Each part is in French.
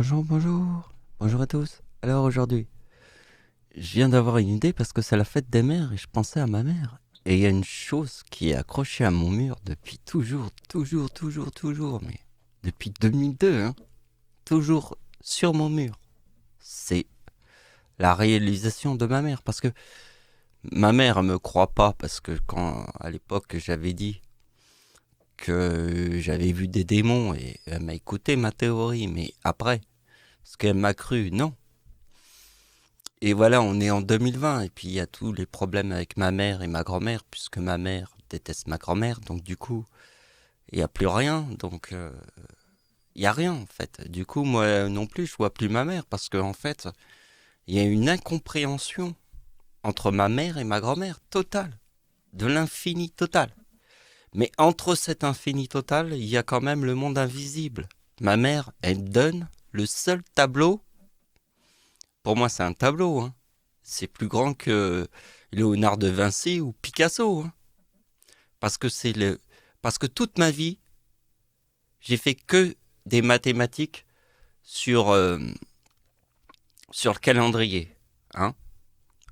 Bonjour, bonjour. Bonjour à tous. Alors aujourd'hui, je viens d'avoir une idée parce que c'est la fête des mères et je pensais à ma mère. Et il y a une chose qui est accrochée à mon mur depuis toujours, mais depuis 2002, hein, toujours sur mon mur. C'est la réalisation de ma mère parce que ma mère me croit pas parce que quand à l'époque j'avais dit que j'avais vu des démons et elle m'a écouté ma théorie, mais après, ce qu'elle m'a cru, non. Et voilà, on est en 2020 et puis il y a tous les problèmes avec ma mère et ma grand-mère puisque ma mère déteste ma grand-mère, donc du coup, il n'y a plus rien, donc il n'y a rien en fait. Du coup, moi non plus, je vois plus ma mère parce qu'en fait, il y a une incompréhension entre ma mère et ma grand-mère totale, de l'infini total. Mais entre cet infini total, il y a quand même le monde invisible. Ma mère, elle donne le seul tableau. Pour moi, c'est un tableau, hein. C'est plus grand que Léonard de Vinci ou Picasso, hein. Parce que parce que toute ma vie, j'ai fait que des mathématiques sur, sur le calendrier, hein.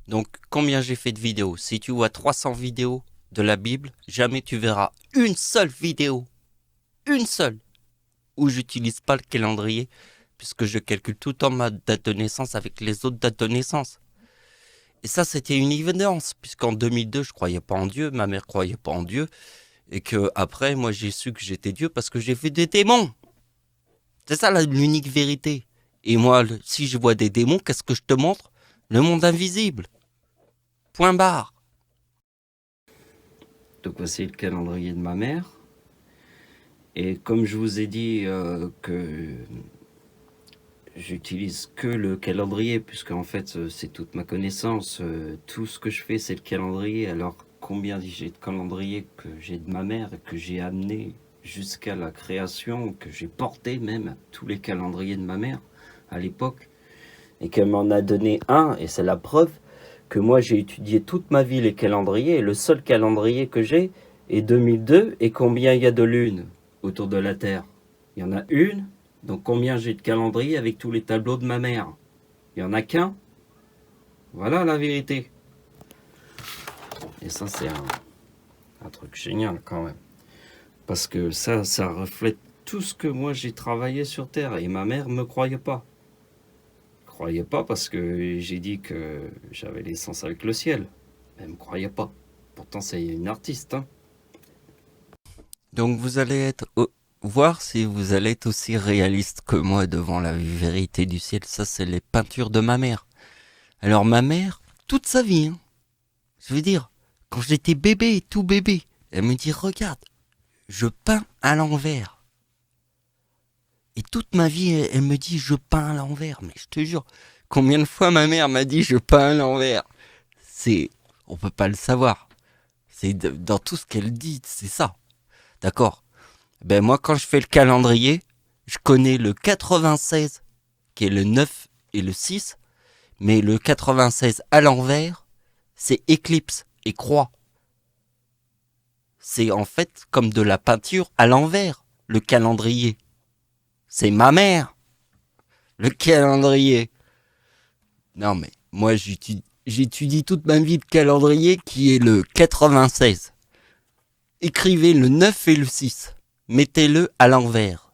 Donc, combien j'ai fait de vidéos? Si tu vois 300 vidéos de la Bible, jamais tu verras une seule, où j'utilise pas le calendrier, puisque je calcule tout le temps ma date de naissance avec les autres dates de naissance. Et ça, c'était une évidence, puisqu'en 2002, je croyais pas en Dieu, ma mère croyait pas en Dieu, et que après, moi, j'ai su que j'étais Dieu parce que j'ai vu des démons. C'est ça l'unique vérité. Et moi, si je vois des démons, qu'est-ce que je te montre? Le monde invisible. Point barre. Donc voici le calendrier de ma mère. Et comme je vous ai dit que j'utilise que le calendrier, puisque en fait c'est toute ma connaissance, tout ce que je fais c'est le calendrier. Alors combien j'ai de calendriers que j'ai de ma mère et que j'ai amené jusqu'à la création, que j'ai porté même tous les calendriers de ma mère à l'époque, et qu'elle m'en a donné un, et c'est la preuve que moi j'ai étudié toute ma vie les calendriers, et le seul calendrier que j'ai est 2002, et combien il y a de lunes autour de la Terre? Il y en a une. Donc combien j'ai de calendrier avec tous les tableaux de ma mère? Il n'y en a qu'un. Voilà la vérité. Et ça c'est un truc génial quand même. Parce que ça reflète tout ce que moi j'ai travaillé sur Terre. Et ma mère me croyait pas. Croyait pas parce que j'ai dit que j'avais l'essence avec le ciel. Elle me croyait pas. Pourtant c'est une artiste, hein. Donc vous allez voir si vous allez être aussi réaliste que moi devant la vérité du ciel. Ça, c'est les peintures de ma mère. Alors ma mère, toute sa vie, hein, je veux dire, quand j'étais bébé, tout bébé, elle me dit, regarde, je peins à l'envers. Et toute ma vie, elle me dit, je peins à l'envers. Mais je te jure, combien de fois ma mère m'a dit, je peins à l'envers? On peut pas le savoir. Dans tout ce qu'elle dit, c'est ça. D'accord? Ben moi, quand je fais le calendrier, je connais le 96, qui est le 9 et le 6, mais le 96 à l'envers, c'est éclipse et croix. C'est en fait comme de la peinture à l'envers, le calendrier. C'est ma mère, le calendrier. Non mais, moi j'étudie toute ma vie le calendrier qui est le 96. Écrivez le 9 et le 6. Mettez-le à l'envers.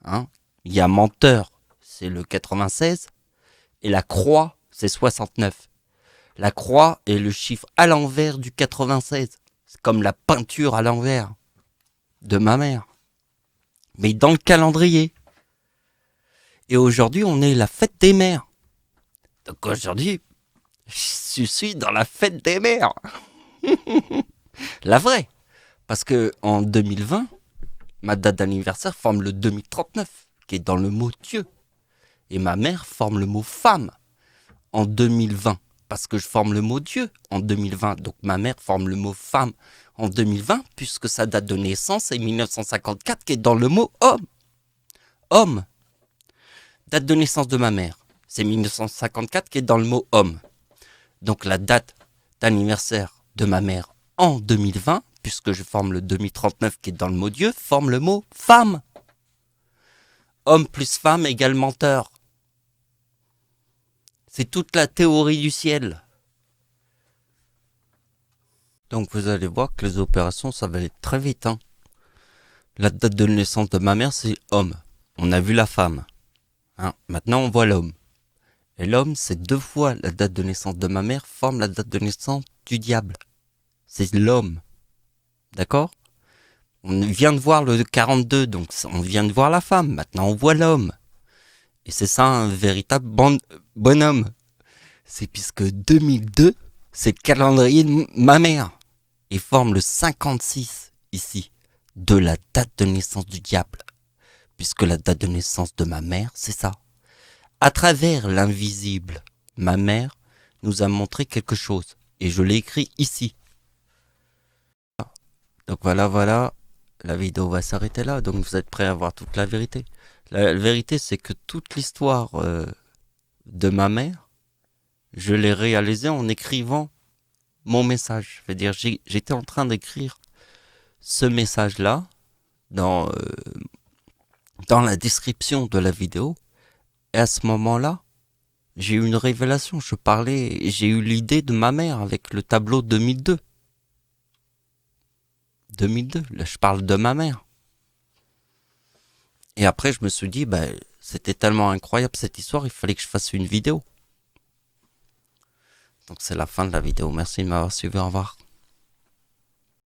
Hein? Il y a menteur, c'est le 96. Et la croix, c'est 69. La croix est le chiffre à l'envers du 96. C'est comme la peinture à l'envers de ma mère. Mais dans le calendrier. Et aujourd'hui, on est la fête des mères. Donc aujourd'hui, je suis dans la fête des mères. La vraie. Parce que en 2020, ma date d'anniversaire forme le 2039, qui est dans le mot Dieu. Et ma mère forme le mot femme en 2020. Parce que je forme le mot Dieu en 2020. Donc ma mère forme le mot femme en 2020, puisque sa date de naissance est 1954, qui est dans le mot homme. Homme. Date de naissance de ma mère, c'est 1954, qui est dans le mot homme. Donc la date d'anniversaire de ma mère en 2020, puisque je forme le 2039, qui est dans le mot Dieu, forme le mot femme. homme plus femme égale menteur. C'est toute la théorie du ciel. Donc vous allez voir que les opérations, ça va aller très vite. Hein. La date de naissance de ma mère, c'est homme. On a vu la femme. Hein. Maintenant, on voit l'homme. Et l'homme, c'est 2 fois la date de naissance de ma mère, forme la date de naissance du diable. C'est l'homme. D'accord? On vient de voir le 42, donc on vient de voir la femme. Maintenant, on voit l'homme. Et c'est ça un véritable bonhomme. C'est puisque 2002, c'est le calendrier de ma mère. Et forme le 56, ici, de la date de naissance du diable. Puisque la date de naissance de ma mère, c'est ça. À travers l'invisible, ma mère nous a montré quelque chose. Et je l'ai écrit ici. Donc voilà, la vidéo va s'arrêter là. Donc vous êtes prêts à voir toute la vérité. La vérité, c'est que toute l'histoire de ma mère, je l'ai réalisée en écrivant mon message. Je veux dire, j'étais en train d'écrire ce message-là dans la description de la vidéo. Et à ce moment-là, j'ai eu une révélation. J'ai eu l'idée de ma mère avec le tableau 2002. 2002, là je parle de ma mère. Et après je me suis dit, c'était tellement incroyable cette histoire, il fallait que je fasse une vidéo. Donc c'est la fin de la vidéo, merci de m'avoir suivi, au revoir.